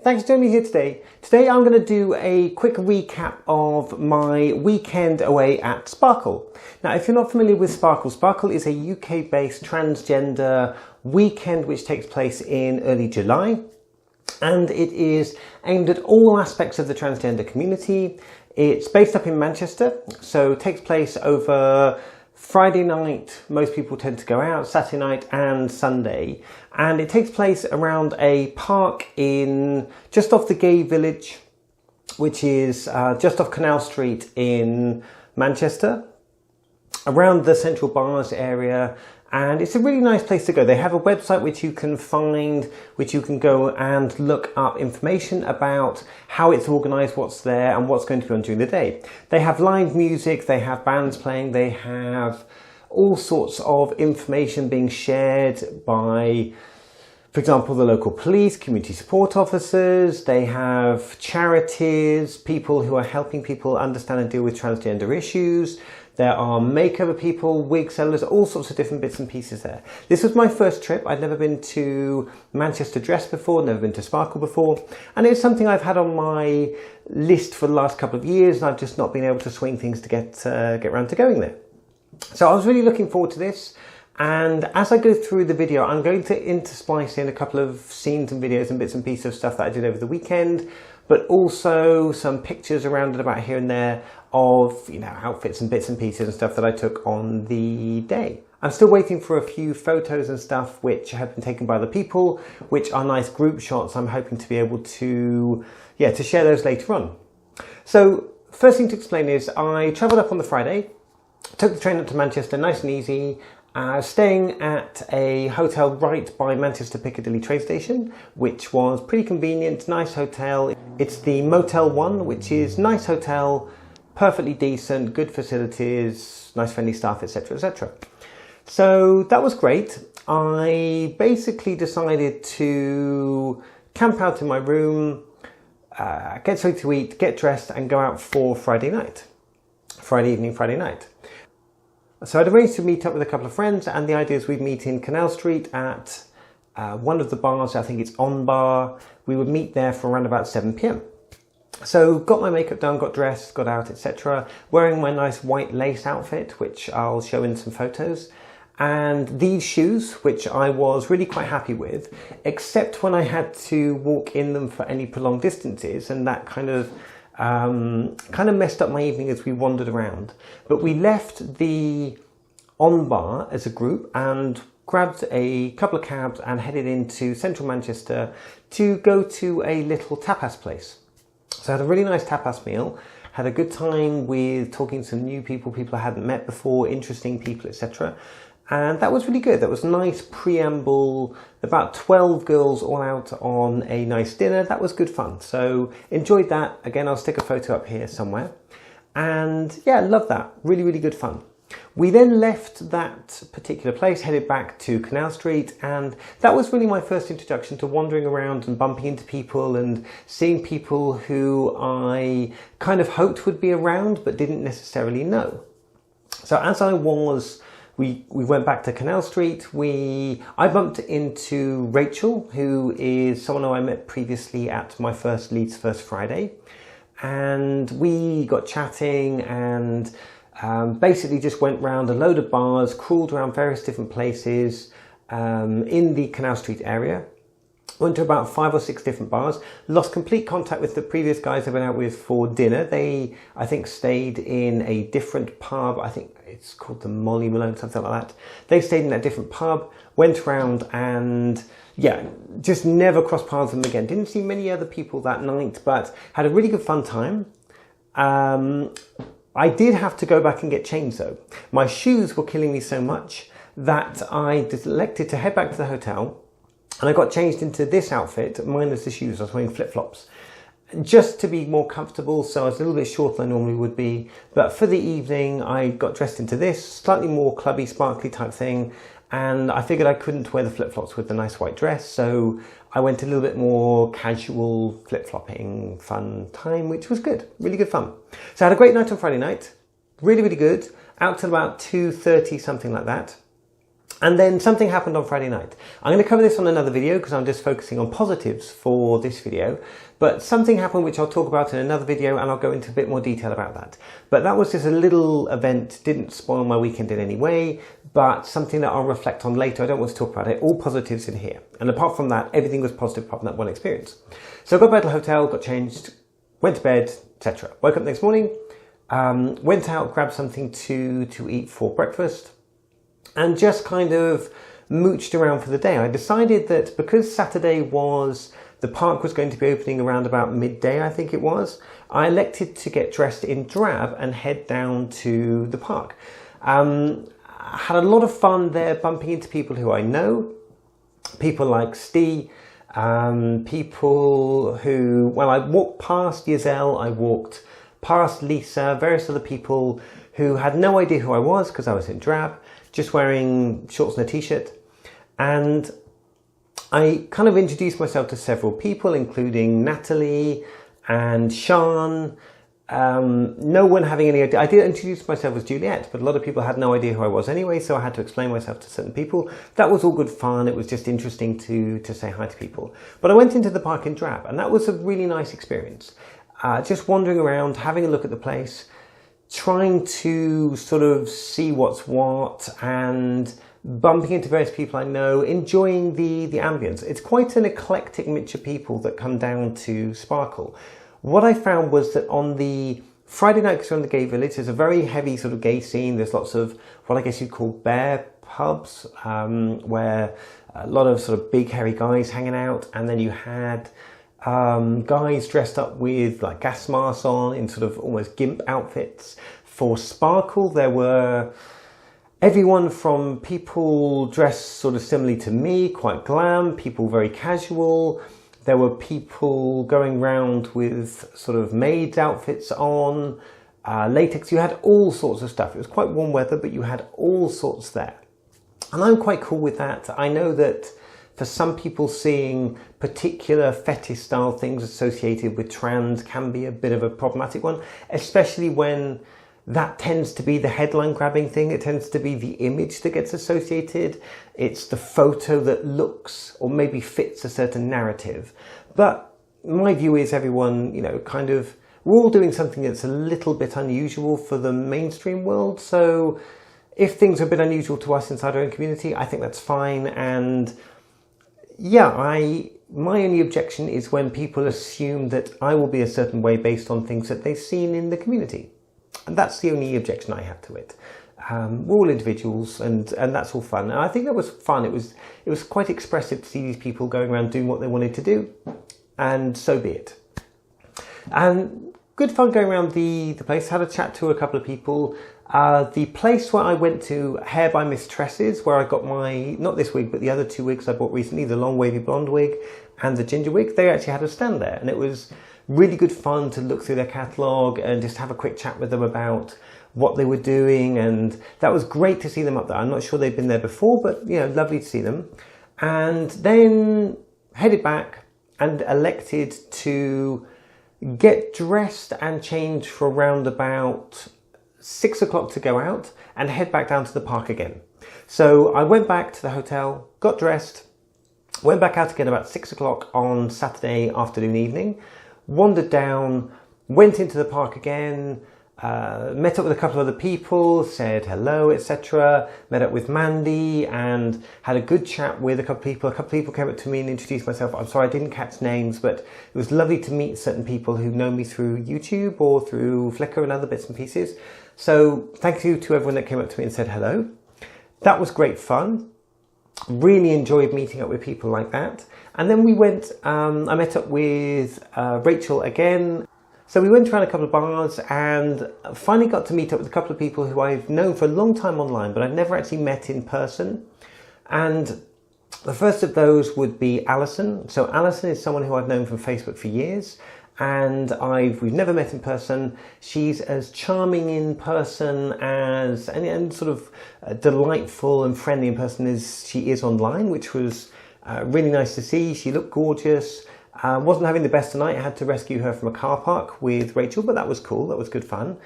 Thanks for joining me here today. Today I'm going to do a quick recap of my weekend away at Sparkle. Now, if you're not familiar with Sparkle, Sparkle is a UK-based transgender weekend which takes place in early July, and it is aimed at all aspects of the transgender community. It's based up in Manchester, so it takes place over Friday night. Most people tend to go out, Saturday night and Sunday, and it takes place around a park in just off the Gay Village, which is just off Canal Street in Manchester, around the Central Bars area. And it's a really nice place to go. They have a website which you can find, which you can go and look up information about how it's organised, what's there and what's going to be on during the day. They have live music, they have bands playing, they have all sorts of information being shared by, for example, the local police, community support officers. They have charities, people who are helping people understand and deal with transgender issues. There are makeover people, wig sellers, all sorts of different bits and pieces there. This was my first trip. I'd never been to Manchester Dress before, never been to Sparkle before. And it's something I've had on my list for the last couple of years, and I've just not been able to swing things to get around to going there. So I was really looking forward to this. And as I go through the video, I'm going to intersplice in a couple of scenes and videos and bits and pieces of stuff that I did over the weekend, but also some pictures around and about here and there of, outfits and bits and pieces and stuff that I took on the day. I'm still waiting for a few photos and stuff which have been taken by other people, which are nice group shots. I'm hoping to be able to share those later on. So first thing to explain is I travelled up on the Friday, took the train up to Manchester, nice and easy, staying at a hotel right by Manchester Piccadilly train station, which was pretty convenient, nice hotel. It's the Motel 1, which is nice hotel, perfectly decent, good facilities, nice friendly staff, etc, etc. So that was great. I basically decided to camp out in my room, get something to eat, get dressed and go out for Friday evening, Friday night. So I'd arranged to meet up with a couple of friends, and the idea is we'd meet in Canal Street at one of the bars. I think it's On Bar. We would meet there for around about 7 p.m. So got my makeup done, got dressed, got out, etc. Wearing my nice white lace outfit, which I'll show in some photos. And these shoes, which I was really quite happy with, except when I had to walk in them for any prolonged distances, and that kind of messed up my evening as we wandered around. But we left the On Bar as a group and grabbed a couple of cabs and headed into central Manchester to go to a little tapas place. So I had a really nice tapas meal, had a good time with talking to some new people I hadn't met before, interesting people, etc. And that was really good. That was a nice preamble, about 12 girls all out on a nice dinner. That was good fun. So enjoyed that. Again, I'll stick a photo up here somewhere. And yeah, love that. Really, really good fun. We then left that particular place, headed back to Canal Street, and that was really my first introduction to wandering around and bumping into people and seeing people who I kind of hoped would be around but didn't necessarily know. So as I was We went back to Canal Street. I bumped into Rachel, who is someone who I met previously at my first Leeds First Friday. And we got chatting and basically just went round a load of bars, crawled around various different places in the Canal Street area. Went to about 5 or 6 different bars. Lost complete contact with the previous guys I went out with for dinner. They, I think, stayed in a different pub. I think it's called the Molly Malone, something like that. They stayed in a different pub, went around and, yeah, just never crossed paths with them again. Didn't see many other people that night, but had a really good fun time. I did have to go back and get changed though. My shoes were killing me so much that I elected to head back to the hotel. And I got changed into this outfit, minus the shoes. I was wearing flip-flops, just to be more comfortable. So I was a little bit shorter than I normally would be. But for the evening, I got dressed into this slightly more clubby, sparkly type thing. And I figured I couldn't wear the flip-flops with the nice white dress. So I went a little bit more casual flip-flopping fun time, which was good. Really good fun. So I had a great night on Friday night. Really, really good. Out till about 2:30, something like that. And then something happened on Friday night. I'm going to cover this on another video because I'm just focusing on positives for this video. But something happened which I'll talk about in another video, and I'll go into a bit more detail about that. But that was just a little event, didn't spoil my weekend in any way, but something that I'll reflect on later. I don't want to talk about it. All positives in here. And apart from that, everything was positive apart from that one experience. So I got back to the hotel, got changed, went to bed, etc. Woke up the next morning, went out, grabbed something to eat for breakfast, and just kind of mooched around for the day. I decided that because Saturday the park was going to be opening around about midday, I think it was, I elected to get dressed in drab and head down to the park. I had a lot of fun there, bumping into people who I know, people like Steve, people who, well, I walked past Yjselle, I walked past Lisa, various other people who had no idea who I was because I was in drab, just wearing shorts and a t-shirt. And I kind of introduced myself to several people, including Natalee and Sian. No one having any idea. I did introduce myself as Juliette, but a lot of people had no idea who I was anyway, so I had to explain myself to certain people. That was all good fun. It was just interesting to say hi to people. But I went into the park in drab, and that was a really nice experience. Just wandering around, having a look at the place, trying to sort of see what's what, and bumping into various people I know, enjoying the ambience. It's quite an eclectic mix of people that come down to Sparkle. What I found was that on the Friday night, because we're in the gay village, there's a very heavy sort of gay scene. There's lots of what I guess you'd call bear pubs, where a lot of sort of big hairy guys hanging out, and then you had guys dressed up with like gas masks on in sort of almost gimp outfits. For Sparkle, there were everyone from people dressed sort of similarly to me, quite glam, people very casual. There were people going around with sort of maid's outfits on, latex. You had all sorts of stuff. It was quite warm weather, but you had all sorts there. And I'm quite cool with that. I know that for some people, seeing particular fetish style things associated with trans can be a bit of a problematic one, especially when that tends to be the headline grabbing thing. It tends to be the image that gets associated. It's the photo that looks or maybe fits a certain narrative. But my view is everyone, you know, kind of, we're all doing something that's a little bit unusual for the mainstream world. So if things are a bit unusual to us inside our own community, I think that's fine. And yeah, my only objection is when people assume that I will be a certain way based on things that they've seen in the community. And that's the only objection I have to it. We're all individuals, and that's all fun. And I think that was fun. It was quite expressive to see these people going around doing what they wanted to do, and so be it. And good fun going around the place. Had a chat to a couple of people. The place where I went to, Hair by Miss Tresses, where I got my, not this wig, but the other two wigs I bought recently, the long wavy blonde wig and the ginger wig, they actually had a stand there. And it was really good fun to look through their catalogue and just have a quick chat with them about what they were doing. And that was great to see them up there. I'm not sure they've been there before, but you know, lovely to see them. And then headed back and elected to get dressed and change for around about 6 o'clock to go out and head back down to the park again. So I went back to the hotel, got dressed, went back out again about 6 o'clock on Saturday afternoon, evening, wandered down, went into the park again, met up with a couple of other people, said hello, etc. Met up with Mandy and had a good chat with a couple of people. A couple of people came up to me and introduced myself. I'm sorry I didn't catch names, but it was lovely to meet certain people who know me through YouTube or through Flickr and other bits and pieces. So thank you to everyone that came up to me and said hello. That was great fun. Really enjoyed meeting up with people like that. And then we went, I met up with Rachel again. So we went around a couple of bars and finally got to meet up with a couple of people who I've known for a long time online, but I've never actually met in person. And the first of those would be Alison. So Alison is someone who I've known from Facebook for years, and we've never met in person. She's as charming in person as, and sort of delightful and friendly in person as she is online, which was really nice to see. She looked gorgeous. Wasn't having the best tonight. I had to rescue her from a car park with Rachel, but that was cool. That was good fun.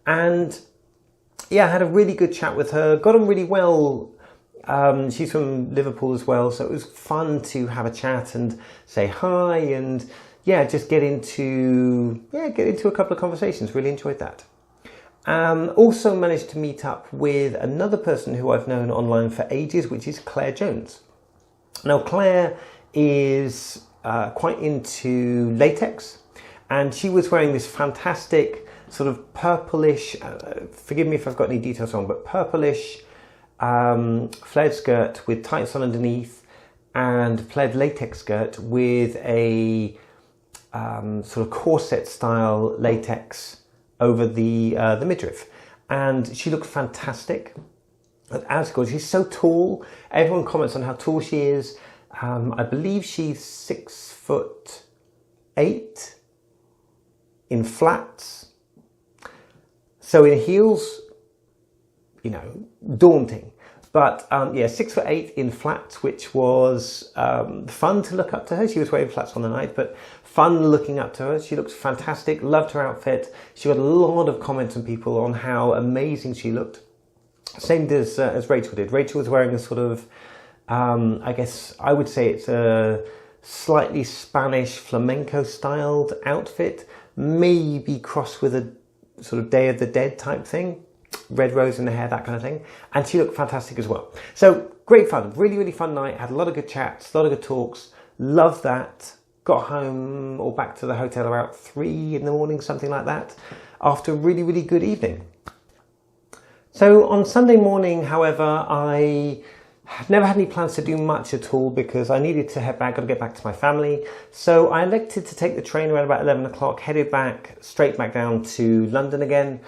And yeah, I had a really good chat with her. Got on really well. She's from Liverpool as well, so it was fun to have a chat and say hi and yeah, just get into a couple of conversations. Really enjoyed that. Also managed to meet up with another person who I've known online for ages, which is Claire Jones. Now Claire is quite into latex, and she was wearing this fantastic sort of purplish, forgive me if I've got any details wrong, but purplish flared skirt with tights on underneath and flared latex skirt with a sort of corset style latex over the midriff, and she looked fantastic. As good, she's so tall. Everyone comments on how tall she is. I believe she's 6'8" in flats. So in heels, you know, daunting. But yeah, 6'8" in flats, which was fun to look up to her. She was wearing flats on the night, but fun looking up to her. She looked fantastic, loved her outfit. She got a lot of comments from people on how amazing she looked. Same as Rachel did. Rachel was wearing a sort of, I guess I would say it's a slightly Spanish flamenco styled outfit, maybe crossed with a sort of Day of the Dead type thing. Red rose in the hair, that kind of thing. And she looked fantastic as well. So great fun, really, really fun night. Had a lot of good chats, a lot of good talks. Loved that. Got home or back to the hotel about 3 in the morning, something like that, after a really, really good evening. So on Sunday morning, however, I had never had any plans to do much at all because I needed to head back, got to get back to my family. So I elected to take the train around about 11 o'clock, headed back, straight back down to London again.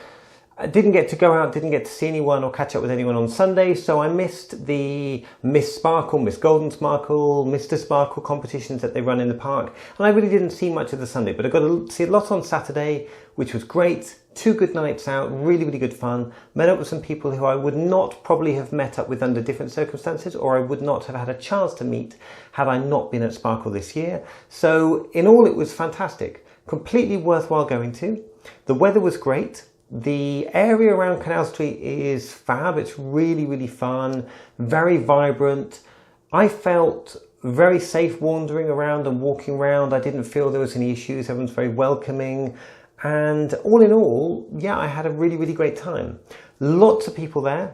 I didn't get to go out, didn't get to see anyone or catch up with anyone on Sunday, so I missed the Miss Sparkle, Miss Golden Sparkle, Mr. Sparkle competitions that they run in the park, and I really didn't see much of the Sunday, but I got to see a lot on Saturday, which was great. 2 good nights out, really, really good fun. Met up with some people who I would not probably have met up with under different circumstances, or I would not have had a chance to meet had I not been at Sparkle this year. So in all, it was fantastic. Completely worthwhile going to. The weather was great. The area around Canal Street is fab. It's really, really fun, very vibrant. I felt very safe wandering around and walking around. I didn't feel there was any issues. Everyone's very welcoming. And all in all, yeah, I had a really, really great time. Lots of people there.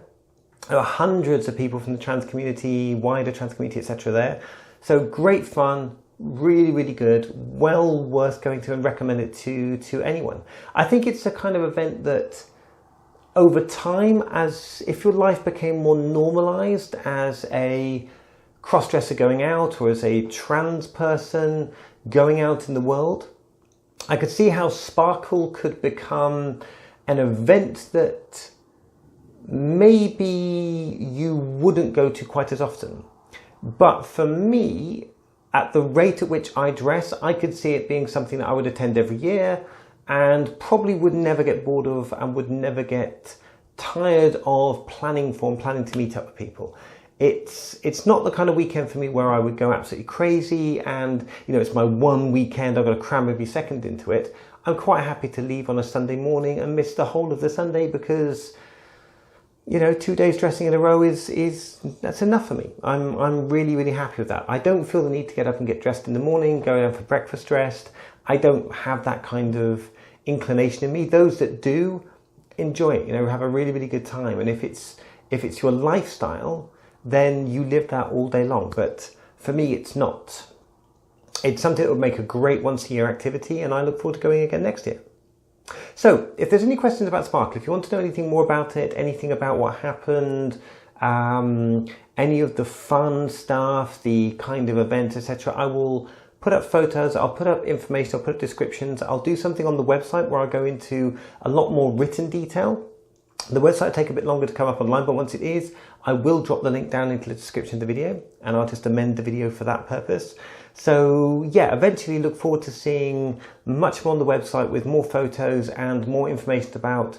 There were hundreds of people from the trans community, wider trans community, etc. there. So great fun. Really, really good, well worth going to, and recommend it to anyone. I think it's a kind of event that over time, as if your life became more normalized as a cross-dresser going out or as a trans person going out in the world, I could see how Sparkle could become an event that maybe you wouldn't go to quite as often. But for me, at the rate at which I dress, I could see it being something that I would attend every year and probably would never get bored of and would never get tired of planning for and planning to meet up with people. It's not the kind of weekend for me where I would go absolutely crazy and, you know, it's my one weekend, I've got to cram every second into it. I'm quite happy to leave on a Sunday morning and miss the whole of the Sunday because, you know, 2 days dressing in a row is that's enough for me. I'm really, really happy with that. I don't feel the need to get up and get dressed in the morning, go out for breakfast dressed. I don't have that kind of inclination in me. Those that do, enjoy it, you know, have a really, really good time. And if it's your lifestyle, then you live that all day long. But for me, it's not. It's something that would make a great once-a-year activity, and I look forward to going again next year. So, if there's any questions about Sparkle, if you want to know anything more about it, anything about what happened, any of the fun stuff, the kind of events, etc., I will put up photos, I'll put up information, I'll put up descriptions, I'll do something on the website where I go into a lot more written detail. The website will take a bit longer to come up online, but once it is, I will drop the link down into the description of the video, and I'll just amend the video for that purpose. So yeah, eventually look forward to seeing much more on the website with more photos and more information about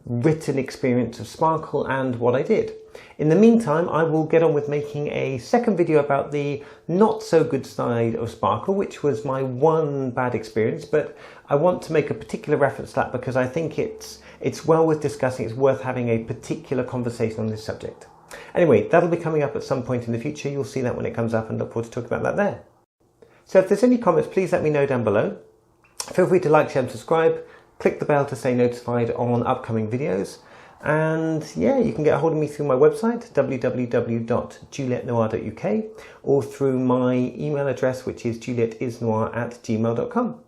written experience of Sparkle and what I did. In the meantime, I will get on with making a second video about the not so good side of Sparkle, which was my one bad experience, but I want to make a particular reference to that because I think it's well worth discussing, it's worth having a particular conversation on this subject. Anyway, that'll be coming up at some point in the future. You'll see that when it comes up, and look forward to talking about that there. So if there's any comments, please let me know down below. Feel free to like, share and subscribe. Click the bell to stay notified on upcoming videos. And yeah, you can get a hold of me through my website, www.julietnoir.uk, or through my email address, which is juliettesnoir@gmail.com.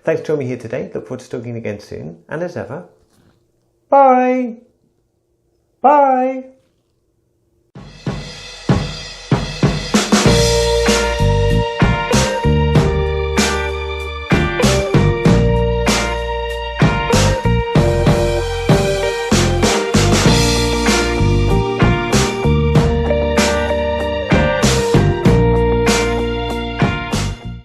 Thanks for joining me here today. Look forward to talking again soon. And as ever, bye! Bye!